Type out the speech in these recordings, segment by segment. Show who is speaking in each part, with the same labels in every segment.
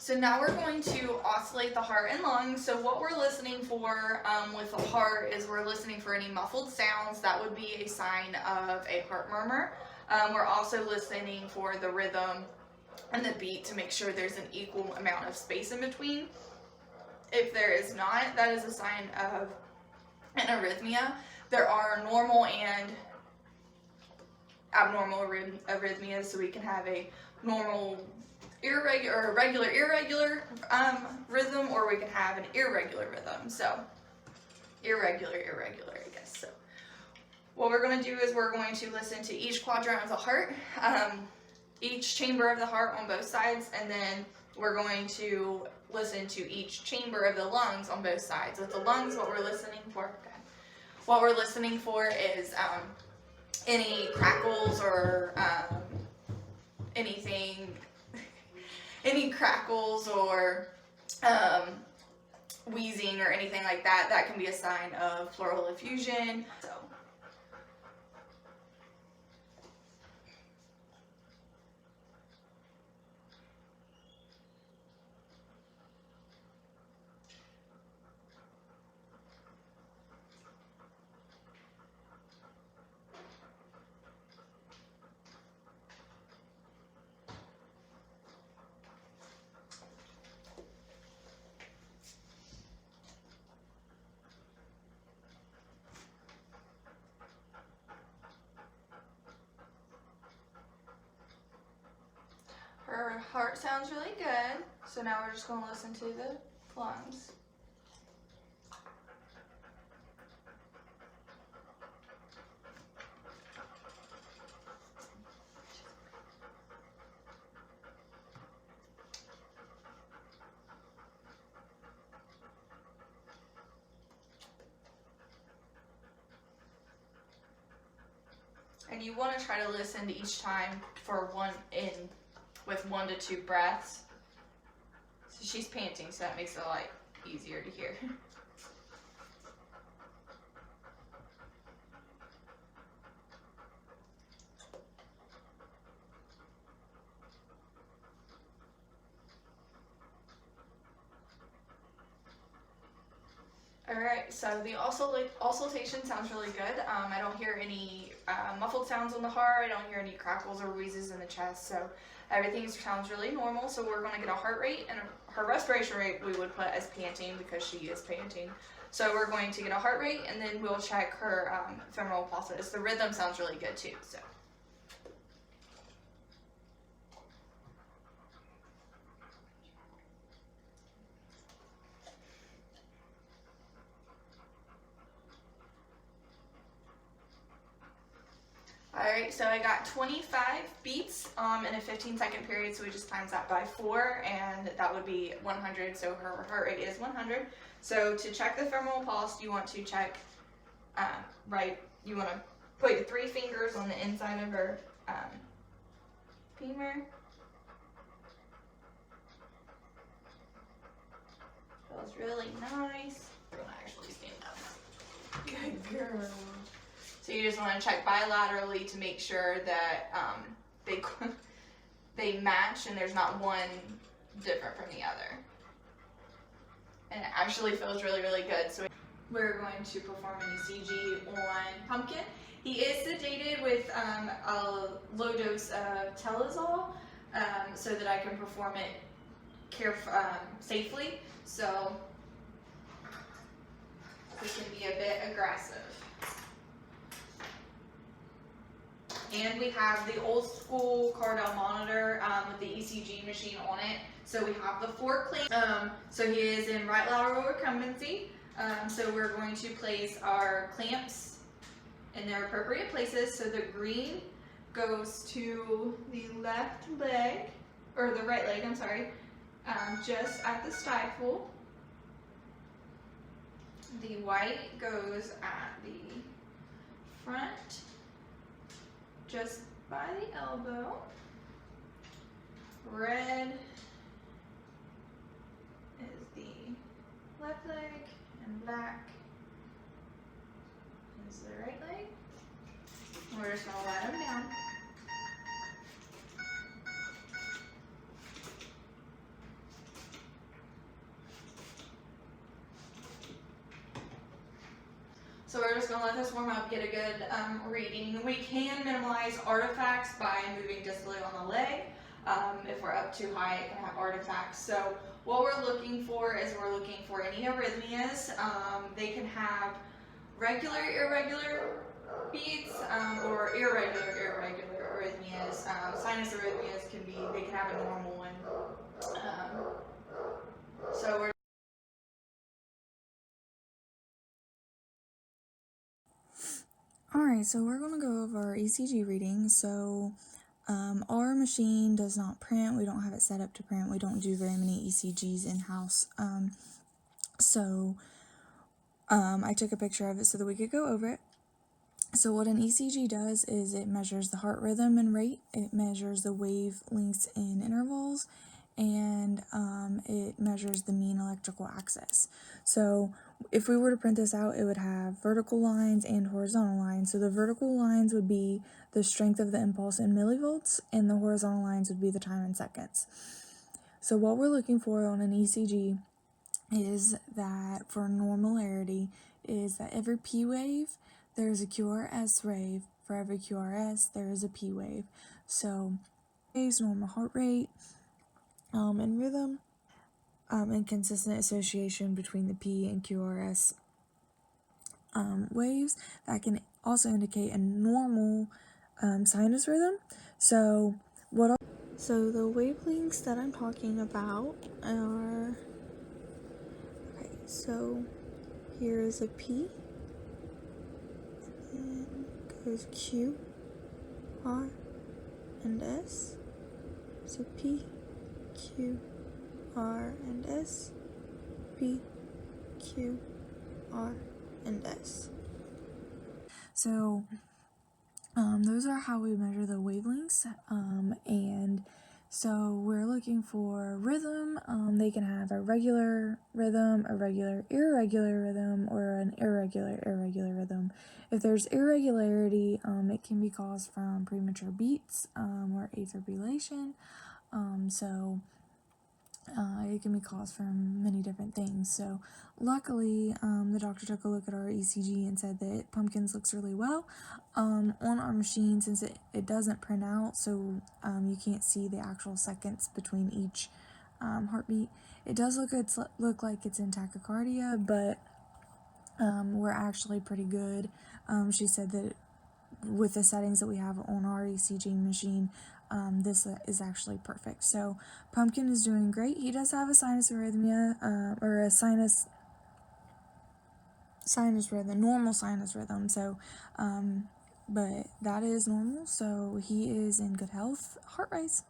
Speaker 1: So now we're going to oscillate the heart and lungs. So what we're listening for with the heart is we're listening for any muffled sounds. That would be a sign of a heart murmur. We're also listening for the rhythm and the beat to make sure there's an equal amount of space in between. If there is not, that is a sign of an arrhythmia. There are normal and abnormal arrhythmias, so we can have a normal regular irregular rhythm, or we can have an irregular rhythm. So irregular, I guess. So what we're going to do is we're going to listen to each quadrant of the heart, each chamber of the heart on both sides, and then we're going to listen to each chamber of the lungs on both sides. With the lungs, what we're listening for is any crackles or anything, any crackles or wheezing or anything like that. That can be a sign of pleural effusion. So. Her heart sounds really good, so now we're just going to listen to the lungs. And you want to try to listen to each time for with 1 to 2 breaths. So she's panting, so that makes it a lot easier to hear. Alright, so the oscillation sounds really good. I don't hear any muffled sounds on the heart. I don't hear any crackles or wheezes in the chest. So everything sounds really normal. So we're going to get a heart rate, and her respiration rate we would put as panting because she is panting. So we're going to get a heart rate, and then we'll check her femoral pulses. The rhythm sounds really good too. So. Alright, so I got 25 beats in a 15-second period, so we just times that by 4, and that would be 100, so her heart rate is 100. So to check the femoral pulse, you want to check, you want to put your 3 fingers on the inside of her femur. Feels really nice. We're going to actually stand up. Good girl. So you just want to check bilaterally to make sure that they match and there's not one different from the other. And it actually feels really, really good. So we're going to perform an ECG on Pumpkin. He is sedated with a low dose of Telazol so that I can perform it safely. So this can be a bit aggressive. And we have the old school Cardell monitor with the ECG machine on it. So we have the 4 clamps. So he is in right lateral recumbency. So we're going to place our clamps in their appropriate places. So the green goes to the left leg, or the right leg, I'm sorry, just at the stifle. The white goes at the front, just by the elbow. Red is the left leg, and black is the right leg. We're just gonna let them down. So we're just gonna let this warm up, get a good reading. We can minimize artifacts by moving distally on the leg. If we're up too high, it can have artifacts. So what we're looking for is we're looking for any arrhythmias. They can have regular, irregular beats, or irregular arrhythmias. Sinus arrhythmias they can have a normal one. So we're
Speaker 2: Alright, so we're going to go over our ECG reading. So our machine does not print. We don't have it set up to print. We don't do very many ECGs in-house. I took a picture of it so that we could go over it. So what an ECG does is it measures the heart rhythm and rate, it measures the wavelengths in intervals, and it measures the mean electrical axis. So if we were to print this out, it would have vertical lines and horizontal lines. So the vertical lines would be the strength of the impulse in millivolts, and the horizontal lines would be the time in seconds. So what we're looking for on an ECG is that for normality is that every P wave there's a QRS wave. For every QRS there is a P wave. So waves, normal heart rate, and rhythm, and consistent association between the P and QRS waves. That can also indicate a normal sinus rhythm. So the wavelengths that I'm talking about are, okay, so here is a P, and then goes Q, R, and S. So P, Q, R, and S, P, Q, R, and S. So those are how we measure the wavelengths, and so we're looking for rhythm. They can have a regular rhythm, a regular irregular rhythm, or an irregular rhythm. If there's irregularity, it can be caused from premature beats or atrial fibrillation. It can be caused from many different things. So luckily, the doctor took a look at our ECG and said that Pumpkins looks really well on our machine, since it doesn't print out, so you can't see the actual seconds between each heartbeat. It does look like it's in tachycardia, but we're actually pretty good. She said that with the settings that we have on our ECG machine, this is actually perfect. So Pumpkin is doing great. He does have a sinus arrhythmia, or a sinus rhythm, normal sinus rhythm. So, but that is normal. So he is in good health. Heart race.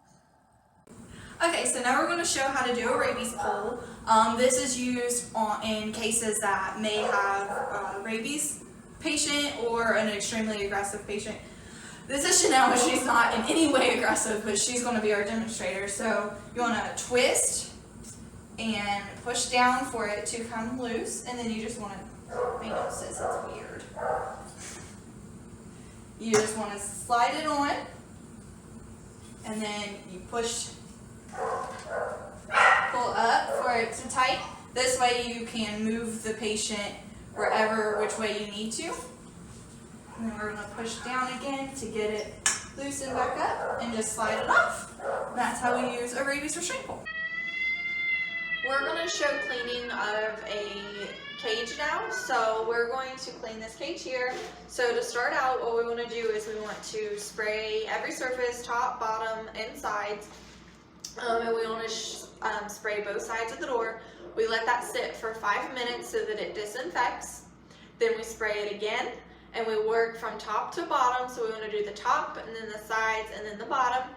Speaker 1: Okay, so now we're going to show how to do a rabies poll. This is used in cases that may have a rabies patient or an extremely aggressive patient. This is Chanel, she's not in any way aggressive, but she's going to be our demonstrator. So you want to twist and push down for it to come loose, and then you just want to, I know it says it's weird. You just want to slide it on, and then you push, pull up for it to tighten. This way you can move the patient which way you need to. And then we're going to push down again to get it loosened back up and just slide it off. And that's how we use a rabies restraint pole. We're going to show cleaning of a cage now. So we're going to clean this cage here. So to start out, what we want to do is we want to spray every surface, top, bottom, and sides. And we want to spray both sides of the door. We let that sit for 5 minutes so that it disinfects. Then we spray it again, and we work from top to bottom. So we want to do the top, and then the sides, and then the bottom.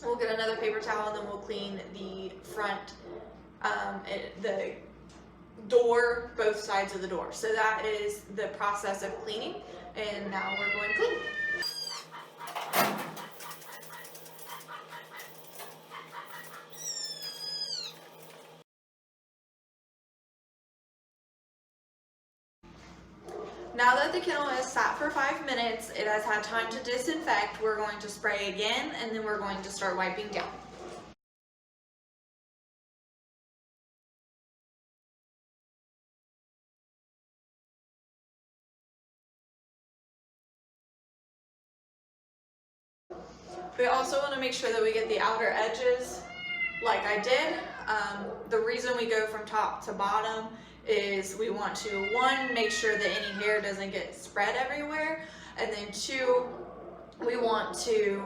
Speaker 1: We'll get another paper towel, and then we'll clean the front, the door, both sides of the door. So that is the process of cleaning, and now we're going to clean. Now that the kennel has sat for 5 minutes, it has had time to disinfect. We're going to spray again, and then we're going to start wiping down. We also want to make sure that we get the outer edges like I did. The reason we go from top to bottom is we want to, one, make sure that any hair doesn't get spread everywhere, and then two, we want to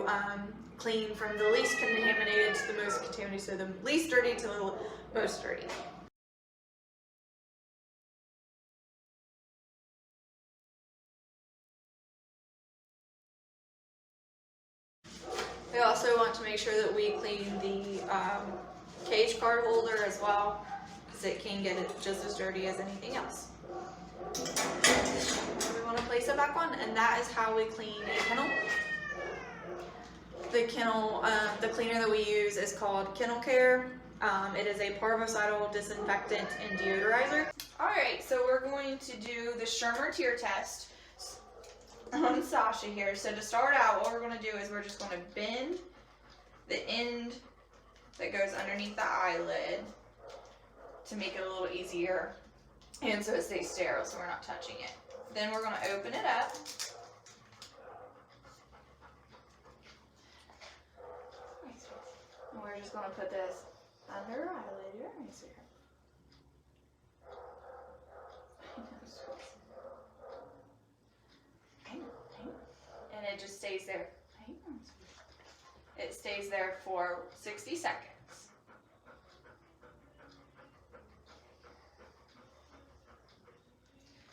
Speaker 1: clean from the least contaminated to the most contaminated, so the least dirty to the most dirty. We also want to make sure that we clean the cage card holder as well, because it can get it just as dirty as anything else. We want to place it back on, and that is how we clean a kennel. The kennel, the cleaner that we use is called Kennel Care. It is a parvocidal disinfectant and deodorizer. Alright, so we're going to do the Schirmer tear test on Sasha here. So to start out, what we're going to do is we're just going to bend the end that goes underneath the eyelid to make it a little easier, and so it stays sterile so we're not touching it. Then we're going to open it up. And we're just going to put this under her eyelid. You're nice here. Hang on. And it just stays there. Hang on. It stays there for 60 seconds.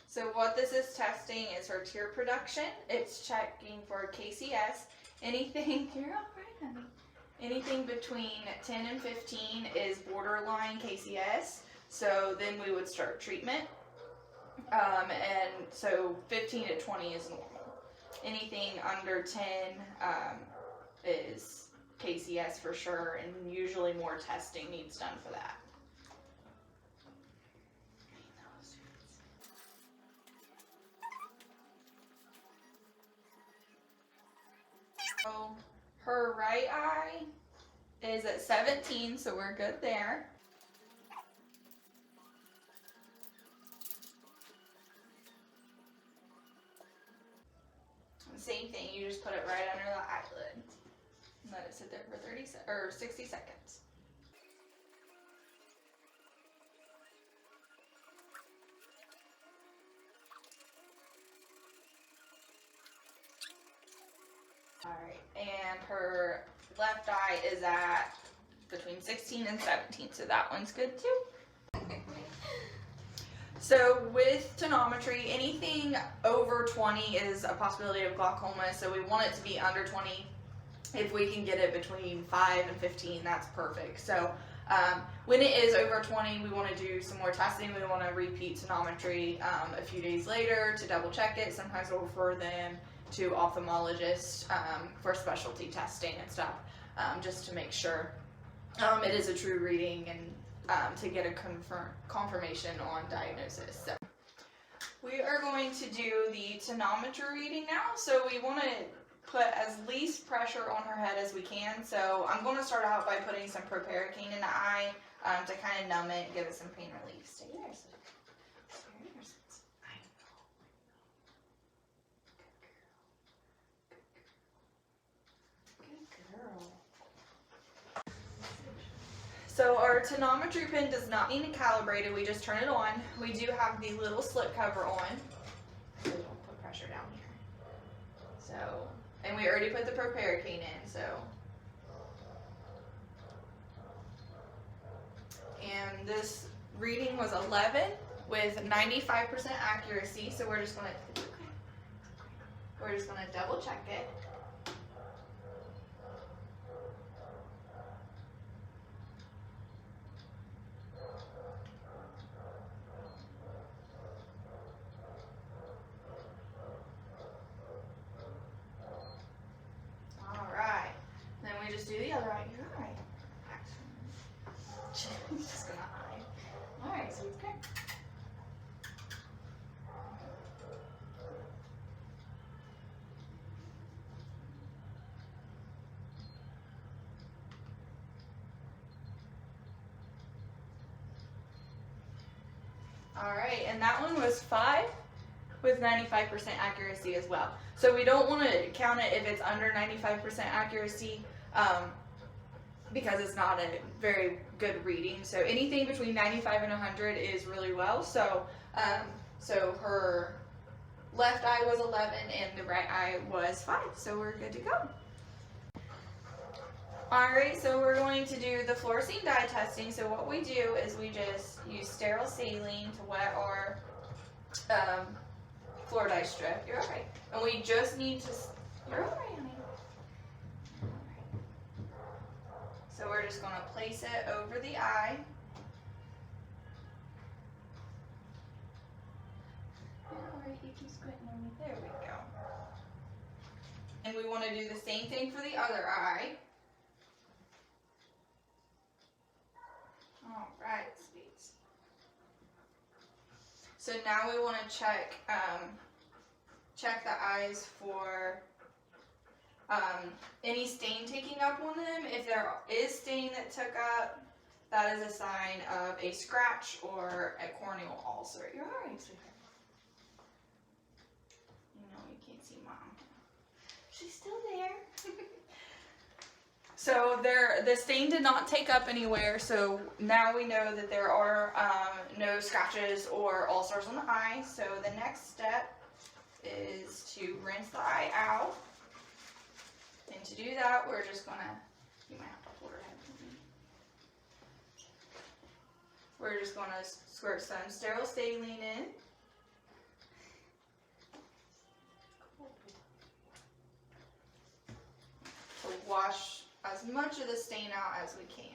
Speaker 1: So what this is testing is her tear production. It's checking for KCS. Anything, you're all right, honey. Anything between 10 and 15 is borderline KCS. So then we would start treatment. And so 15 to 20 is normal. Anything under 10 is KCS for sure, and usually more testing needs done for that. So her right eye is at 17, so we're good there. Same thing, you just put it right under the eyelid and let it sit there for 60 seconds. Alright, and her left eye is at between 16 and 17, so that one's good too. So with tonometry, anything over 20 is a possibility of glaucoma, so we want it to be under 20. If we can get it between 5 and 15, that's perfect. So when it is over 20, we want to do some more testing. We want to repeat tonometry a few days later to double check it. Sometimes we'll refer them to ophthalmologists for specialty testing and stuff, just to make sure it is a true reading and to get a confirmation on diagnosis. So we are going to do the tonometry reading now. So we want to put as least pressure on her head as we can. So I'm going to start out by putting some proparacaine in the eye to kind of numb it and give it some pain relief. Stay there. So our tonometry pin does not need to calibrate it, we just turn it on. We do have the little slip cover on, so we don't put pressure down here. So, and we already put the proparacaine in, so. And this reading was 11 with 95% accuracy, so we're just gonna double check it. Just do the other eye. You're all right. Actually, she's just gonna hide. All right, so it's good. All right, and that one was 5 with 95% accuracy as well. So we don't want to count it if it's under 95% accuracy, because it's not a very good reading. So anything between 95 and 100 is really well. So so her left eye was 11 and the right eye was 5. So we're good to go. Alright, so we're going to do the fluorescein dye testing. So what we do is we just use sterile saline to wet our fluor dye strip. You're alright. And we just need to, you're alright, honey. So we're just going to place it over the eye. Alright, you keep squinting on me. There we go. And we want to do the same thing for the other eye. Alright, sweet. So now we want to check the eyes for any stain taking up on them. If there is stain that took up, that is a sign of a scratch or a corneal ulcer. You're alright, sweetheart. You know you can't see Mom. She's still there. So the stain did not take up anywhere, so now we know that there are no scratches or ulcers on the eye. So the next step is to rinse the eye out. And to do that, we're just gonna, you might have to hold her head for me. We're just gonna squirt some sterile saline in. To wash as much of the stain out as we can.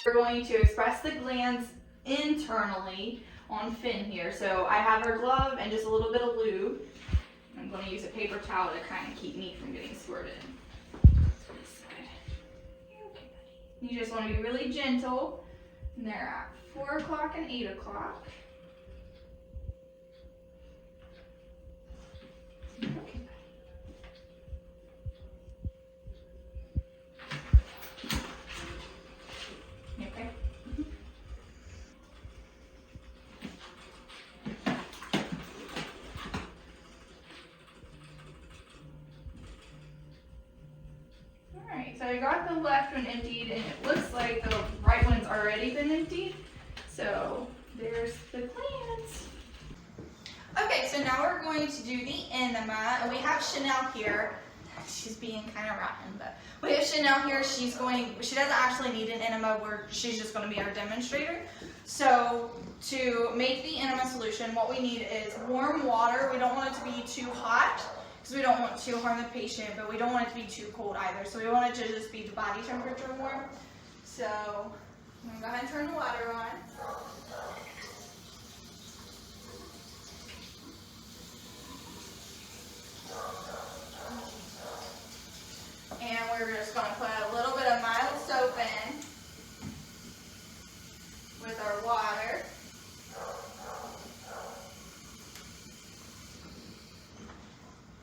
Speaker 1: We're going to express the glands internally on Finn here. So I have her glove and just a little bit of lube. I'm going to use a paper towel to kind of keep me from getting squirted. This side. You're okay, buddy. You just want to be really gentle. And they're at 4 o'clock and 8 o'clock. Okay. Okay. Alright, so I got the left one emptied and it looks like the right one's already been emptied. So there's the glands. Okay, so now we're going to do the enema, and we have Chanel here. She's being kind of rotten, but we have Chanel here. She doesn't actually need an enema, she's just going to be our demonstrator. So to make the enema solution, what we need is warm water. We don't want it to be too hot because we don't want to harm the patient, but we don't want it to be too cold either. So we want it to just be the body temperature warm. So I'm going to go ahead and turn the water on. And we're just going to put a little bit of mild soap in with our water.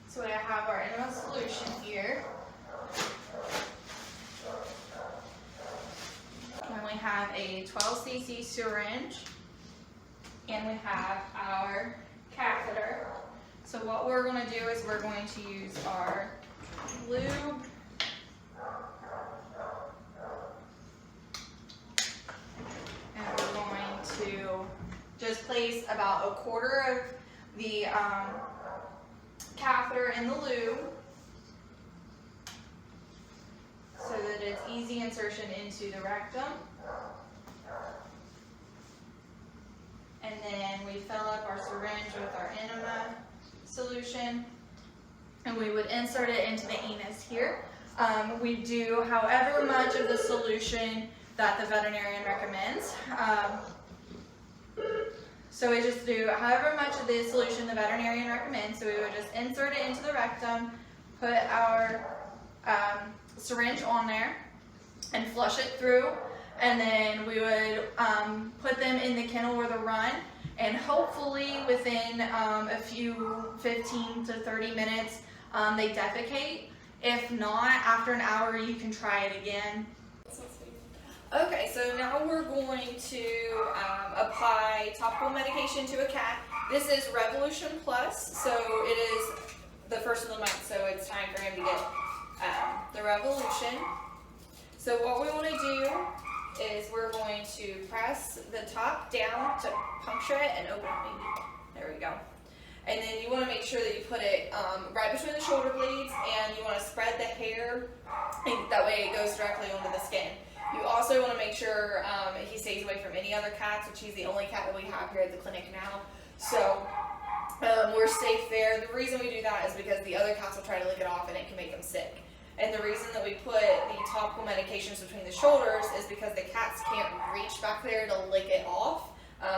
Speaker 1: So we have our enema solution here. And we have a 12 cc syringe. And we have our catheter. So what we're going to do is we're going to use our lube. And we're going to just place about a quarter of the catheter in the lube so that it's easy insertion into the rectum. And then we fill up our syringe with our enema solution, and we would insert it into the anus here. We do however much of the solution that the veterinarian recommends. So we just do however much of the solution the veterinarian recommends. So we would just insert it into the rectum, put our syringe on there, and flush it through. And then we would put them in the kennel or the run, and hopefully within a few 15 to 30 minutes they defecate. If not, after an hour you can try it again. Okay, so now we're going to apply topical medication to a cat. This is Revolution Plus, so it is the first of the month, so it's time for him to get the Revolution. So what we want to do is we're going to press the top down to puncture it and open it maybe. There we go. And then you want to make sure that you put it right between the shoulder blades, and you want to spread the hair, and that way it goes directly onto the skin. You also want to make sure he stays away from any other cats, which he's the only cat that we have here at the clinic now. So we're safe there. The reason we do that is because the other cats will try to lick it off and it can make them sick. And the reason that we put the topical medications between the shoulders is because the cats can't reach back there to lick it off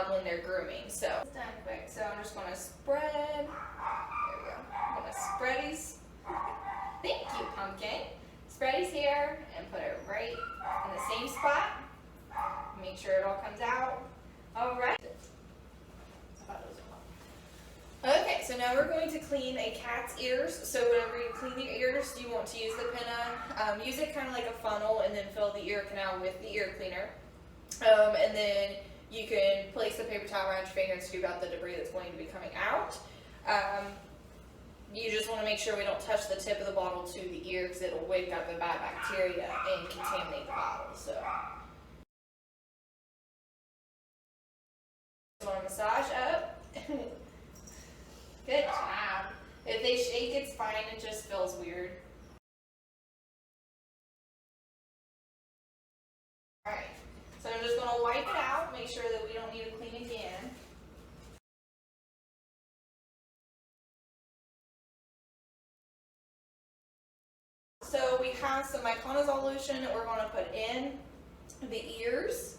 Speaker 1: when they're grooming. So it's done quick. So I'm just going to spread. There we go. I'm going to spread his. Thank you, Pumpkin. Spread his hair and put it right in the same spot. Make sure it all comes out. All right. Okay, so now we're going to clean a cat's ears. So whenever you clean the ears, you want to use the pinna. Use it kind of like a funnel and then fill the ear canal with the ear cleaner. And then you can place the paper towel around your finger and scoop out the debris that's going to be coming out. You just want to make sure we don't touch the tip of the bottle to the ear because it'll wake up the bad bacteria and contaminate the bottle. So, just want to massage up. Good job. If they shake, it's fine. It just feels weird. All right. So I'm just going to wipe it out. Make sure that we don't need to clean again. So we have some iconazole lotion that we're going to put in the ears.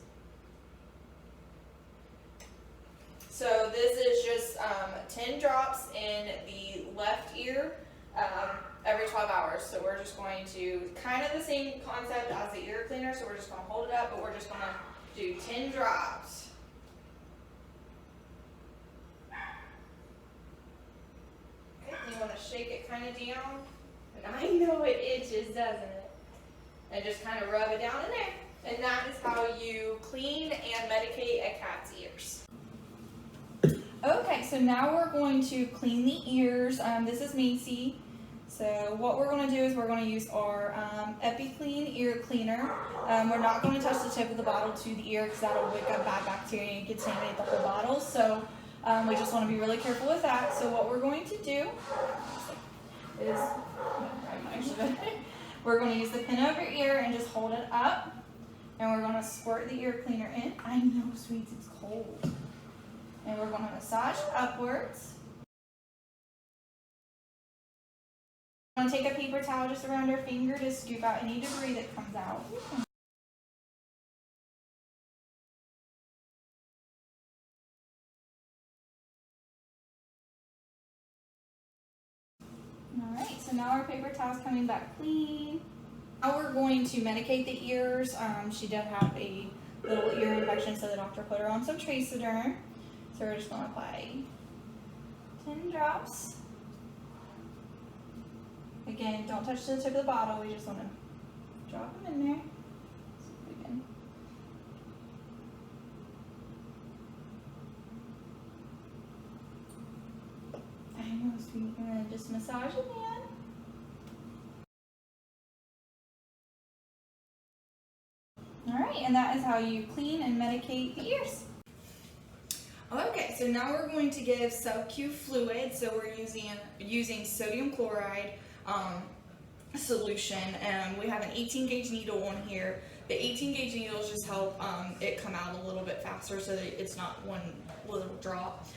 Speaker 1: So this is just 10 drops in the left ear every 12 hours. So we're just going to, kind of the same concept as the ear cleaner, so we're just going to hold it up, but we're just going to do 10 drops. Okay, you want to shake it kind of down. I know it itches, doesn't it? And just kind of rub it down in there. And that is how you clean and medicate a cat's ears. Okay, so now we're going to clean the ears. This is Macy. So what we're going to do is we're going to use our EpiClean ear cleaner. We're not going to touch the tip of the bottle to the ear because that'll wake up bad bacteria and contaminate the whole bottle. So we just want to be really careful with that. So what we're going to do is we're going to use the pin over ear and just hold it up, and we're going to squirt the ear cleaner in. I know, sweets, it's cold. And we're going to massage upwards. I'm going to take a paper towel just around our finger to scoop out any debris that comes out. Alright, so now our paper towel's coming back clean. Now we're going to medicate the ears. She did have a little ear infection, so the doctor put her on some Tracederm. So we're just going to apply 10 drops. Again, don't touch the tip of the bottle. We just want to drop them in there. See if we can. I know, sweet. And then just massage it in. Alright, and that is how you clean and medicate the ears. Okay, so now we're going to give sub-Q fluid. So we're using sodium chloride solution, and we have an 18 gauge needle on here. The 18 gauge needles just help it come out a little bit faster so that it's not one little drop.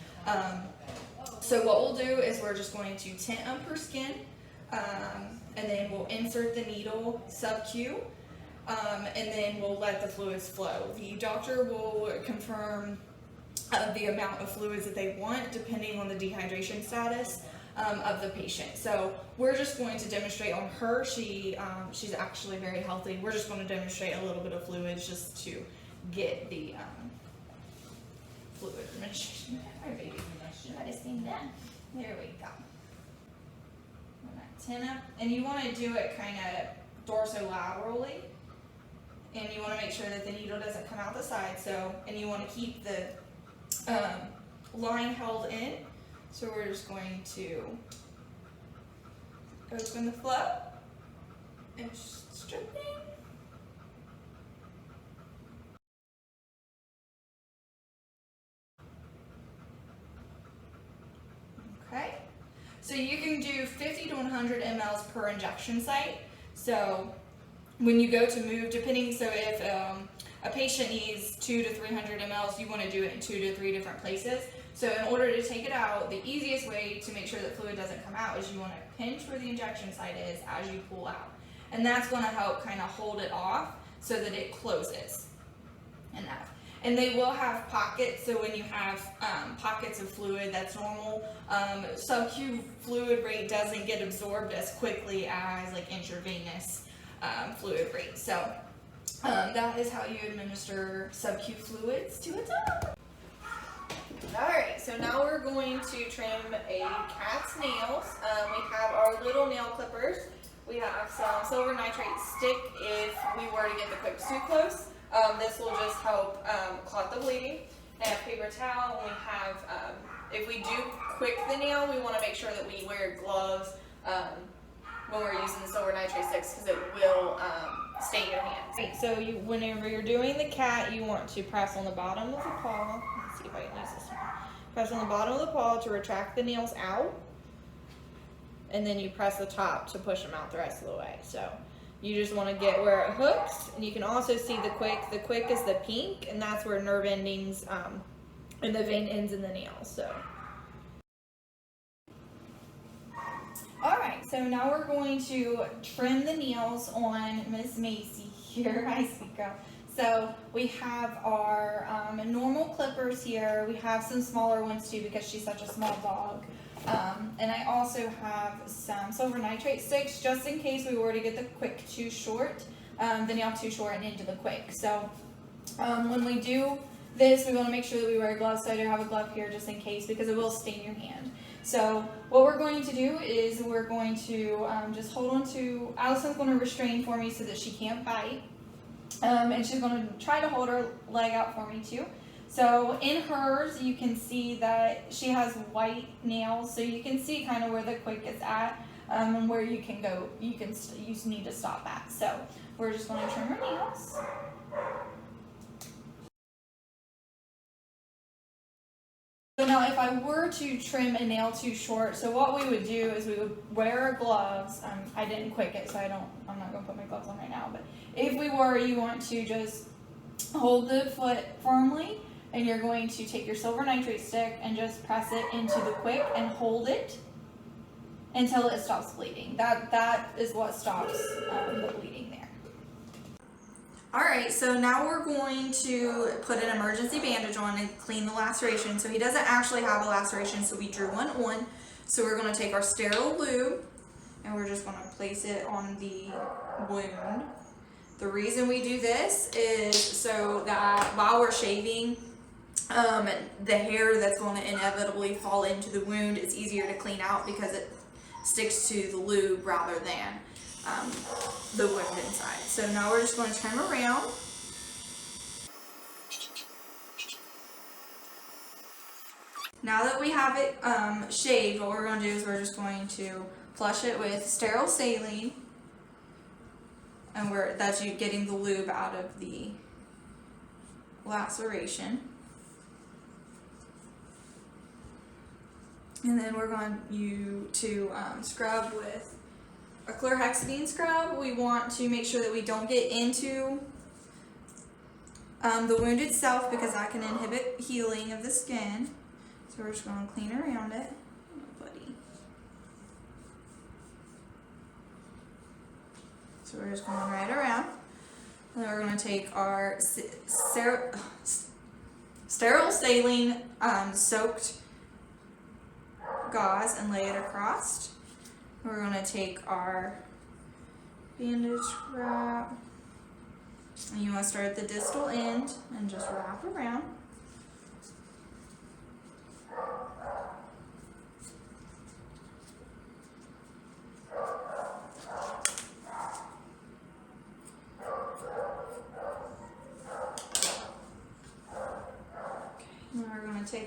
Speaker 1: So what we'll do is we're just going to tint up her skin, and then we'll insert the needle sub-Q, and then we'll let the fluids flow. The doctor will confirm the amount of fluids that they want depending on the dehydration status of the patient. So we're just going to demonstrate on her. She's actually very healthy. We're just going to demonstrate a little bit of fluids just to get the fluid administration. Our baby medicine done. There we go. I'm gonna tin up, and you want to do it kind of dorsolaterally and you want to make sure that the needle doesn't come out the side. So, and you want to keep the line held in. So we're just going to open the flow and stripping. Okay, so you can do 50 to 100 mLs per injection site. So when you go to move, depending, so if a patient needs 200 to 300 mLs, you want to do it in 2 to 3 different places. So in order to take it out, the easiest way to make sure that fluid doesn't come out is you want to pinch where the injection site is as you pull out. And that's going to help kind of hold it off so that it closes enough. And they will have pockets, so when you have pockets of fluid, that's normal. Sub-Q fluid rate doesn't get absorbed as quickly as like intravenous fluid rate. So that is how you administer sub-Q fluids to a dog. Alright, so now we're going to trim a cat's nails. We have our little nail clippers. We have some silver nitrate stick if we were to get the quicks too close. This will just help clot the bleeding. And a paper towel. We have, if we do quick the nail, we want to make sure that we wear gloves when we're using the silver nitrate sticks because it will stain your hands. Right, so whenever you're doing the cat, you want to press on the bottom of the paw. Let's see if I can use this one. Press on the bottom of the paw to retract the nails out. And then you press the top to push them out the rest of the way. So you just want to get where it hooks, and you can also see the quick. The quick is the pink, and that's where nerve endings and the vein ends in the nail. So, all right. So now we're going to trim the nails on Miss Macy here. Hi, sweet girl. So we have our normal clippers here. We have some smaller ones too because she's such a small dog. And I also have some silver nitrate sticks just in case we were to get the quick too short, the nail too short and into the quick. So when we do this, we want to make sure that we wear gloves. So I do have a glove here just in case because it will stain your hand. So what we're going to do is we're going to just hold on to, Allison's going to restrain for me so that she can't bite. And she's going to try to hold her leg out for me too. So in hers, you can see that she has white nails, so you can see kind of where the quick is at, and where you can go. You need to stop at. So we're just going to trim her nails. So now if I were to trim a nail too short, so what we would do is we would wear our gloves. I didn't quick it, so I'm not going to put my gloves on right now, but if we were, you want to just hold the foot firmly, and you're going to take your silver nitrate stick and just press it into the quick and hold it until it stops bleeding. That is what stops the bleeding there. Alright, so now we're going to put an emergency bandage on and clean the laceration. So he doesn't actually have a laceration, so we drew one on. So we're going to take our sterile lube and we're just going to place it on the wound. The reason we do this is so that while we're shaving, the hair that's going to inevitably fall into the wound is easier to clean out because it sticks to the lube rather than the wound inside. So now we're just going to turn around. Now that we have it shaved, what we're going to do is we're just going to flush it with sterile saline, and that's you getting the lube out of the laceration. And then we're going to scrub with a chlorhexidine scrub. We want to make sure that we don't get into the wound itself because that can inhibit healing of the skin. So we're just going to clean around it. Oh, buddy. So we're just going right around. And then we're going to take our sterile saline soaked gauze and lay it across. We're going to take our bandage wrap, and you want to start at the distal end and just wrap around.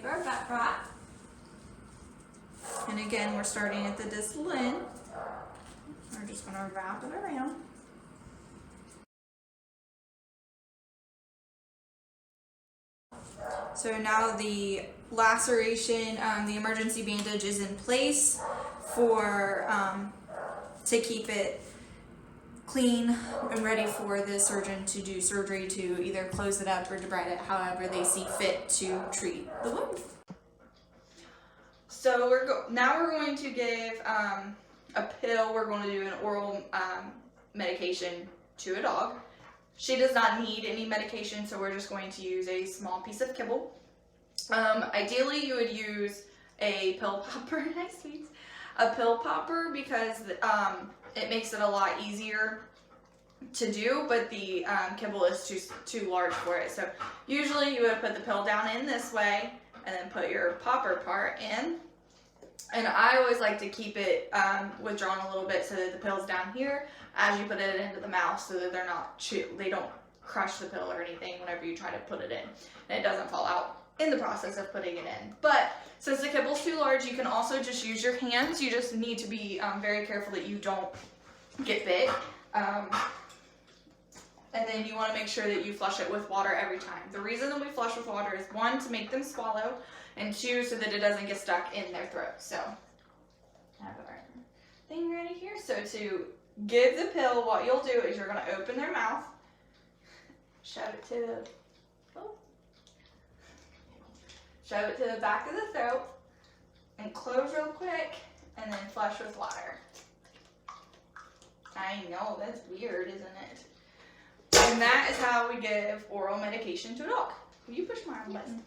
Speaker 1: paper, vet wrap. And again, we're starting at the distal end. We're just going to wrap it around. So now the laceration, the emergency bandage is in place for to keep it clean and ready for the surgeon to do surgery to either close it up or debride it, however they see fit to treat the wound. So now we're going to give a pill. We're going to do an oral medication to a dog. She does not need any medication, so we're just going to use a small piece of kibble. Ideally, you would use a pill popper. Nice sweets. A pill popper because it makes it a lot easier to do, but the kibble is too large for it. So usually you would put the pill down in this way and then put your popper part in. And I always like to keep it withdrawn a little bit so that the pill's down here as you put it into the mouth, so that they don't crush the pill or anything whenever you try to put it in, and it doesn't fall out in the process of putting it in. But since the kibble's too large, you can also just use your hands. You just need to be very careful that you don't get bit. And then you want to make sure that you flush it with water every time. The reason that we flush with water is 1, to make them swallow, and 2, so that it doesn't get stuck in their throat. So I have our thing ready here. So to give the pill, what you'll do is you're going to open their mouth, shove it to the back of the throat, and close real quick, and then flush with water. I know, that's weird, isn't it? And that is how we give oral medication to a dog. Will you push my arm button?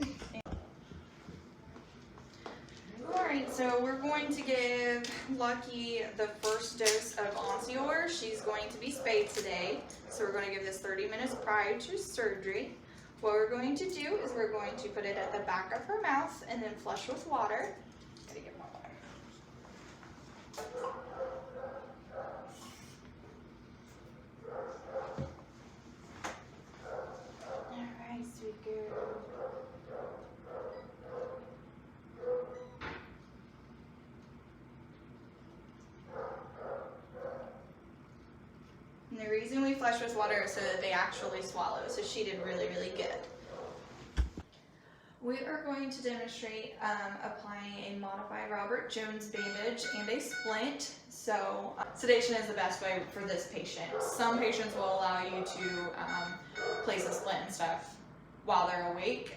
Speaker 1: Alright, so we're going to give Lucky the first dose of Onsior. She's going to be spayed today, so we're going to give this 30 minutes prior to surgery. What we're going to do is we're going to put it at the back of her mouth and then flush with water. Gotta get more water. Alright, sweet girl. And the reason we flush with water is so that they actually swallow. So she did really, really good. We are going to demonstrate applying a modified Robert Jones bandage and a splint. So sedation is the best way for this patient. Some patients will allow you to place a splint and stuff while they're awake.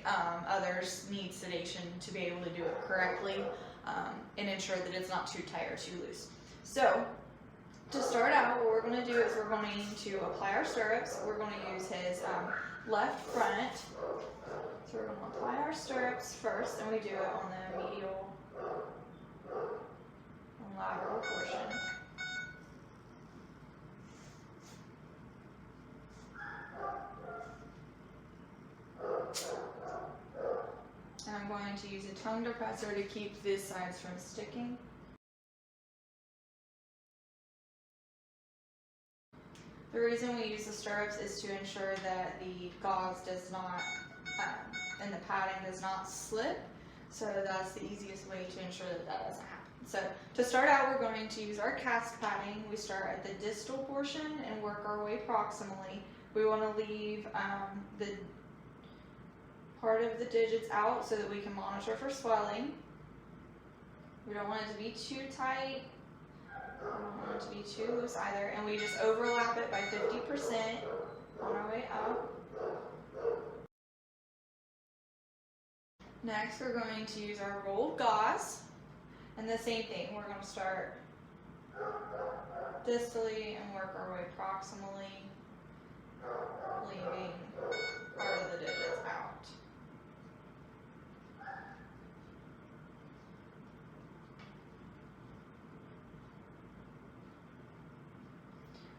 Speaker 1: Others need sedation to be able to do it correctly and ensure that it's not too tight or too loose. So to start out, what we're going to do is we're going to apply our stirrups. We're going to use his left front. So we're going to apply our stirrups first, and we do it on the medial and lateral portion. And I'm going to use a tongue depressor to keep these sides from sticking. The reason we use the stirrups is to ensure that the gauze does not, and the padding does not slip. So that's the easiest way to ensure that that doesn't happen. So to start out, we're going to use our cast padding. We start at the distal portion and work our way proximally. We want to leave the part of the digits out so that we can monitor for swelling. We don't want it to be too tight. We don't want it to be too loose either, and we just overlap it by 50% on our way up. Next, we're going to use our rolled gauze, and the same thing. We're going to start distally and work our way proximally, leaving part of the digits out.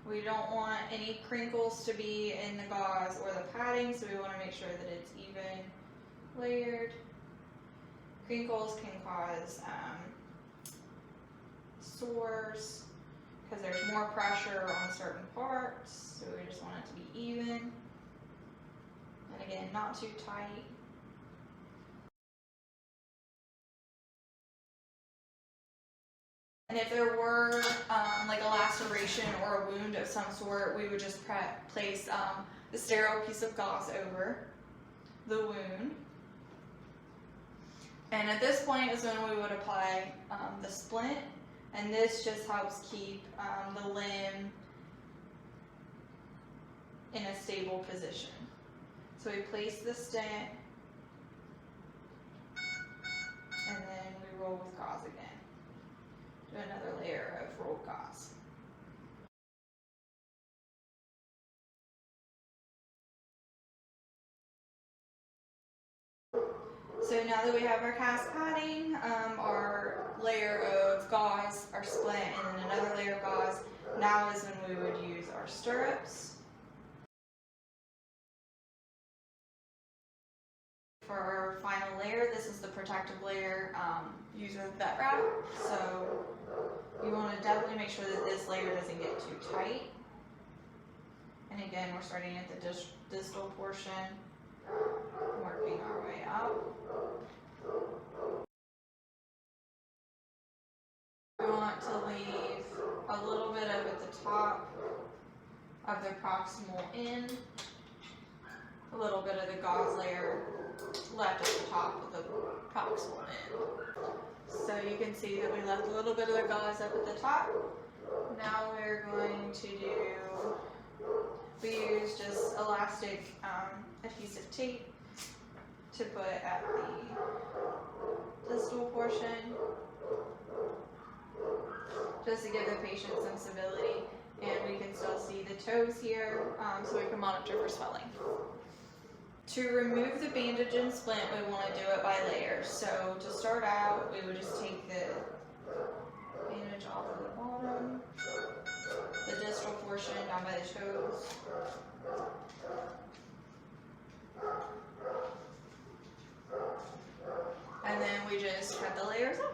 Speaker 1: We don't want any crinkles to be in the gauze or the padding, so we want to make sure that it's even layered. Crinkles can cause sores because there's more pressure on certain parts, so we just want it to be even. And again, not too tight. And if there were like a laceration or a wound of some sort, we would just place the sterile piece of gauze over the wound. And at this point is when we would apply the splint, and this just helps keep the limb in a stable position. So we place the stent, and then we roll with gauze again. Do another layer of rolled gauze. So now that we have our cast padding, our layer of gauze, our splint, and then another layer of gauze, now is when we would use our stirrups. For our final layer, this is the protective layer used with vet wrap. So you want to definitely make sure that this layer doesn't get too tight. And again, we're starting at the distal portion, working our way out. We want to leave a little bit of at the top of the proximal end, a little bit of the gauze layer left at the top of the proximal end. So you can see that we left a little bit of the gauze up at the top. Now we're going to we use just elastic adhesive tape to put at the distal portion, just to give the patient some stability, and we can still see the toes here, so we can monitor for swelling. To remove the bandage and splint, we want to do it by layers. So to start out, we would just take the bandage off of the bottom, the distal portion down by the toes. And then we just cut the layers off.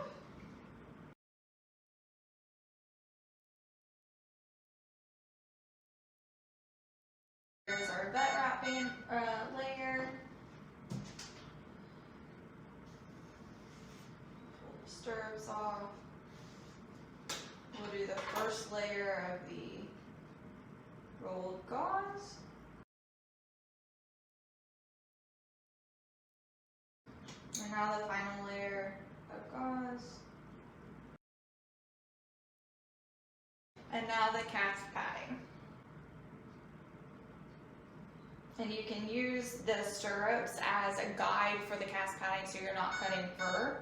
Speaker 1: Here's our vet wrapping layer. Pull the stirrups off. We'll do the first layer of the rolled gauze. And now the final layer of gauze. And now the cast padding. And you can use the stirrups as a guide for the cast padding so you're not cutting fur.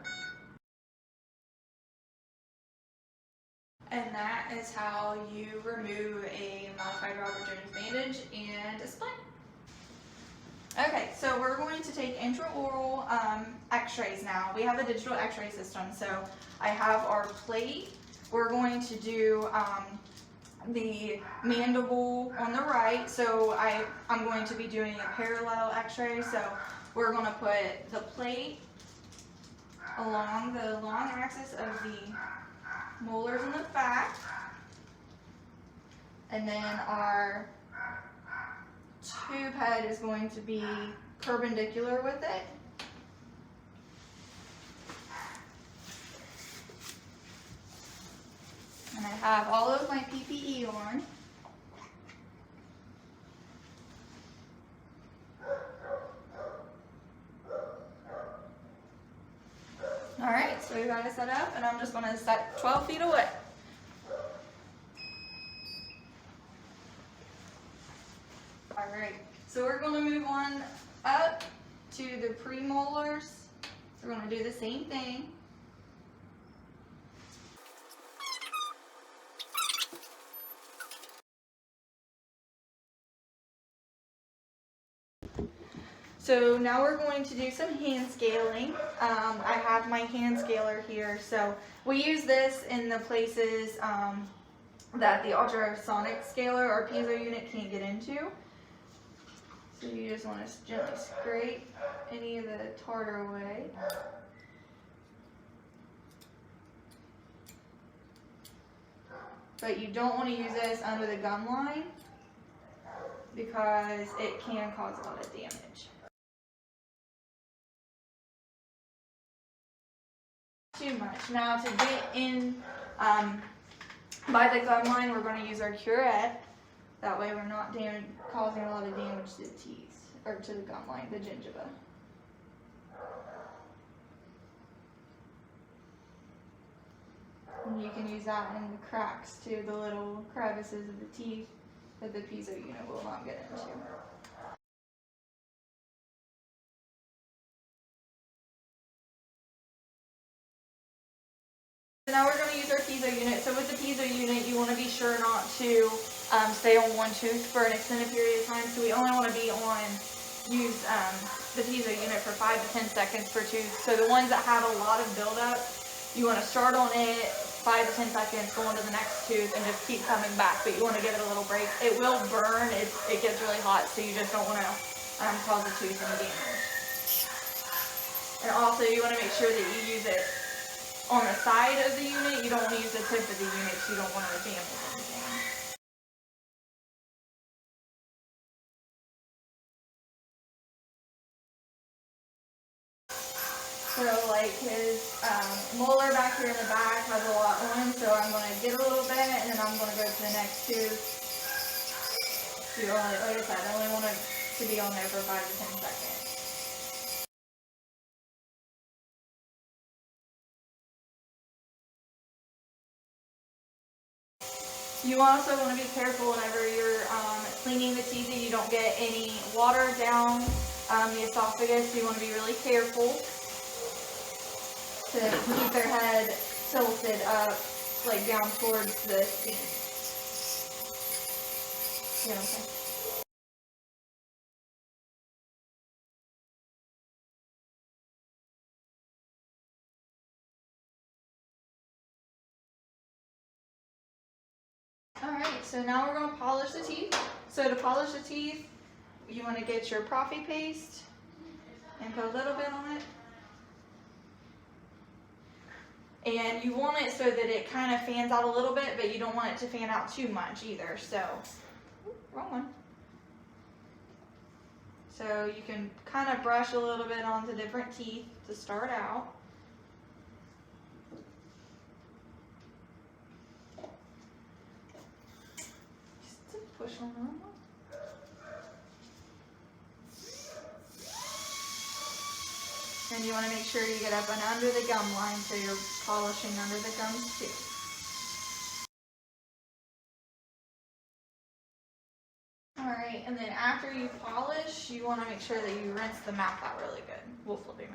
Speaker 1: And that is how you remove a modified Robert Jones bandage and a splint. Okay, so we're going to take intraoral x-rays now. We have a digital x-ray system, so I have our plate. We're going to do the mandible on the right, so I'm going to be doing a parallel x-ray, so we're going to put the plate along the long axis of the molars in the back, and then our tube head is going to be perpendicular with it. And I have all of my PPE on. Alright, so we got it set up, and I'm just going to set 12 feet away. Alright, so we're going to move on up to the premolars. So we're going to do the same thing. So now we're going to do some hand scaling. I have my hand scaler here. So we use this in the places that the ultrasonic scaler or piezo unit can't get into. So you just want to gently scrape any of the tartar away. But you don't want to use this under the gum line because it can cause a lot of damage. Too much. much. Now to get in by the gum line, we're going to use our curette. That way we're not causing a lot of damage to the teeth, or to the gum line, the gingiva. And you can use that in the cracks too, the little crevices of the teeth that the piezo unit will not get into. Now we're going to use our piezo unit. So with the piezo unit, you want to be sure not to stay on one tooth for an extended period of time. So we only want to use the piezo unit for 5 to 10 seconds per tooth. So the ones that have a lot of buildup, you want to start on it 5 to 10 seconds, go on to the next tooth, and just keep coming back. But you want to give it a little break. It will burn. It gets really hot, so you just don't want to cause the tooth any damage. And also, you want to make sure that you use it on the side of the unit. You don't want to use the tip of the unit because you don't want to damage anything. So like his molar back here in the back has a lot on, so I'm going to get a little bit and then I'm going to go to the next tooth. So like I said, I only want it to be on there for 5 to 10 seconds. You also want to be careful whenever you're cleaning the teeth that you don't get any water down the esophagus. You want to be really careful to keep their head tilted up, like down towards the skin. You know, okay. Alright, so now we're going to polish the teeth. So to polish the teeth, you want to get your Profi paste and put a little bit on it. And you want it so that it kind of fans out a little bit, but you don't want it to fan out too much either. So, wrong one. So you can kind of brush a little bit onto different teeth to start out. Just to push on them. And you want to make sure you get up and under the gum line so you're polishing under the gums too. Alright, and then after you polish, you want to make sure that you rinse the mouth out really good. We'll flip it.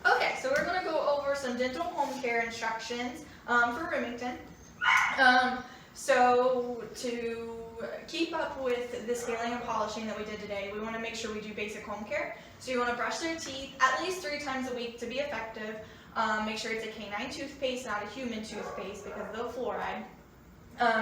Speaker 1: Okay, so we're going to go over some dental home care instructions for Remington. So to keep up with the scaling and polishing that we did today, we want to make sure we do basic home care. So you want to brush their teeth at least 3 times a week to be effective. Make sure it's a canine toothpaste, not a human toothpaste because of the fluoride.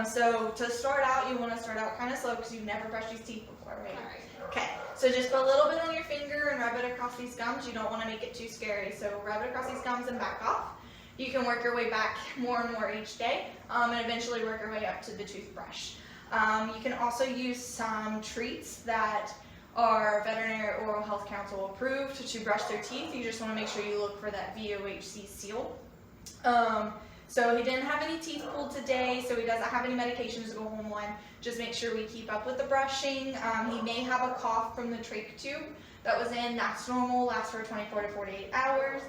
Speaker 1: So to start out, you want to start out kind of slow because you've never brushed these teeth before, right? Alright. Okay, so just put a little bit on your finger and rub it across these gums. You don't want to make it too scary, so rub it across these gums and back off. You can work your way back more and more each day, and eventually work your way up to the toothbrush. You can also use some treats that are Veterinary Oral Health Council approved to brush their teeth. You just want to make sure you look for that VOHC seal. So he didn't have any teeth pulled today, so he doesn't have any medications to go home on. Just make sure we keep up with the brushing. He may have a cough from the trach tube that was in. That's normal, lasts for 24 to 48 hours.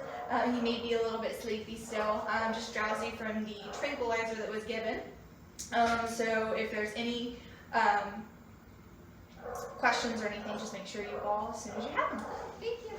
Speaker 1: He may be a little bit sleepy still, just drowsy from the tranquilizer that was given. So if there's any questions or anything, just make sure you call as soon as you have them. Thank you.